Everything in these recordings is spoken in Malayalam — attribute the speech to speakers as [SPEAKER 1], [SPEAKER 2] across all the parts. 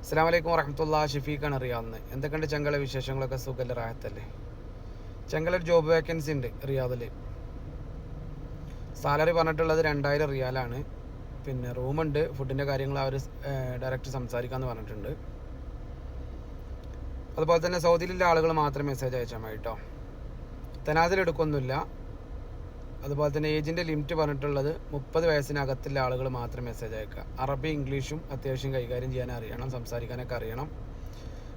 [SPEAKER 1] അസ്സലാമു അലൈക്കും വറഹ്മത്തുള്ളാഹി. ഷഫീഖാണ് റിയാദിൽ. എന്തൊക്കെയുണ്ട് ചങ്കള വിശേഷങ്ങളൊക്കെ? സുഖല്ലേ, റാഹത്തല്ലേ? ചങ്കള ഒരു ജോബ് വേക്കൻസി ഉണ്ട് റിയാദിൽ. സാലറി പറഞ്ഞിട്ടുള്ളത് 2000 റിയാലാണ്. പിന്നെ റൂമുണ്ട്, ഫുഡിൻ്റെ കാര്യങ്ങൾ അവർ ഡയറക്റ്റ് സംസാരിക്കാമെന്ന് പറഞ്ഞിട്ടുണ്ട്. അതുപോലെ തന്നെ സൗദിയിലുള്ള ആളുകൾ മാത്രം മെസ്സേജ് അയച്ചാൽ മതി കേട്ടോ. തനാസിലെടുക്കൊന്നുമില്ല. അതുപോലെ തന്നെ ഏജിൻ്റെ ലിമിറ്റ് പറഞ്ഞിട്ടുള്ളത് 30 വയസ്സിനകത്തുള്ള ആളുകൾ മാത്രം മെസ്സേജ് അയക്കുക. അറബി ഇംഗ്ലീഷും അത്യാവശ്യം കൈകാര്യം ചെയ്യാൻ അറിയണം, സംസാരിക്കാനൊക്കെ അറിയണം.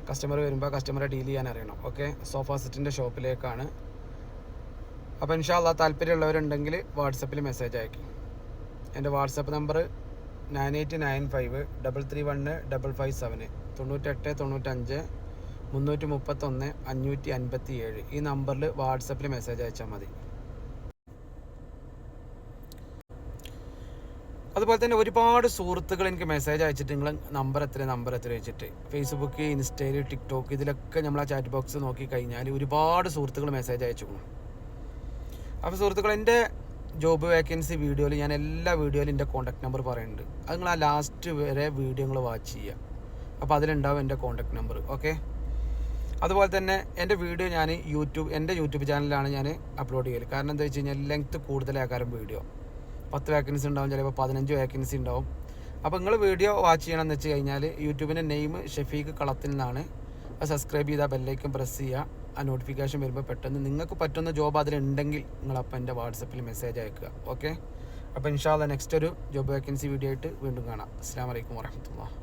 [SPEAKER 1] കസ്റ്റമർ വരുമ്പോൾ കസ്റ്റമറെ ഡീൽ ചെയ്യാൻ അറിയണം. ഓക്കെ, സോഫ സെറ്റിൻ്റെ ഷോപ്പിലേക്കാണ്. അപ്പോൾ ഇൻഷാ അല്ലാഹ് താല്പര്യമുള്ളവരുണ്ടെങ്കിൽ വാട്സപ്പിൽ മെസ്സേജ് അയക്കും. എൻ്റെ വാട്സപ്പ് നമ്പർ 9895331557 9895 331 557. ഈ നമ്പറിൽ വാട്സപ്പിൽ മെസ്സേജ് അയച്ചാൽ മതി. അതുപോലെ തന്നെ ഒരുപാട് സുഹൃത്തുക്കൾ എനിക്ക് മെസ്സേജ് അയച്ചിട്ട് നിങ്ങൾ നമ്പർ എത്ര വെച്ചിട്ട് ഫേസ്ബുക്ക്, ഇൻസ്റ്റയിൽ, ടിക്ടോക്ക് ഇതിലൊക്കെ നമ്മൾ ആ ചാറ്റ് ബോക്സ് നോക്കി കഴിഞ്ഞാൽ ഒരുപാട് സുഹൃത്തുക്കൾ മെസ്സേജ് അയച്ചു. അപ്പോൾ സുഹൃത്തുക്കൾ, എൻ്റെ ജോബ് വേക്കൻസി വീഡിയോയിൽ ഞാൻ എല്ലാ വീഡിയോയിലും എൻ്റെ കോൺടാക്ട് നമ്പർ പറയുന്നുണ്ട്. അത് നിങ്ങൾ ആ ലാസ്റ്റ് വരെ വീഡിയോ നിങ്ങൾ വാച്ച് ചെയ്യുക. അപ്പോൾ അതിലുണ്ടാവും എൻ്റെ കോൺടാക്ട് നമ്പർ. ഓക്കെ, അതുപോലെ തന്നെ എൻ്റെ വീഡിയോ ഞാൻ എൻ്റെ യൂട്യൂബ് ചാനലിലാണ് ഞാൻ അപ്ലോഡ് ചെയ്യൽ. കാരണം എന്താ വെച്ച് കഴിഞ്ഞാൽ ലെങ്ത്ത് കൂടുതലാക്കാരം വീഡിയോ. 10 വേക്കൻസി ഉണ്ടാവും, ചിലപ്പോൾ 15 വേക്കൻസി ഉണ്ടാവും. അപ്പോൾ നിങ്ങൾ വീഡിയോ വാച്ച് ചെയ്യണമെന്ന് വെച്ച് കഴിഞ്ഞാൽ യൂട്യൂബിൻ്റെ നെയിം ഷഫീഖ് കളത്തിൽ നിന്നാണ്. അത് സബ്സ്ക്രൈബ് ചെയ്താൽ ബെല്ലൈക്കൻ പ്രസ് ചെയ്യുക. ആ നോട്ടിഫിക്കേഷൻ വരുമ്പോൾ പെട്ടെന്ന് നിങ്ങൾക്ക് പറ്റുന്ന ജോബ് അതിലുണ്ടെങ്കിൽ നിങ്ങളപ്പോൾ എൻ്റെ വാട്സപ്പിൽ മെസ്സേജ് അയക്കുക. ഓക്കെ, അപ്പോൾ ഇൻഷാ അല്ലാഹ് നെക്സ്റ്റ് ഒരു ജോബ് വേക്കൻസി വീഡിയോ ആയിട്ട് വീണ്ടും കാണാം. അസ്സലാമു അലൈക്കും വറഹ്മത്തുള്ളാഹി.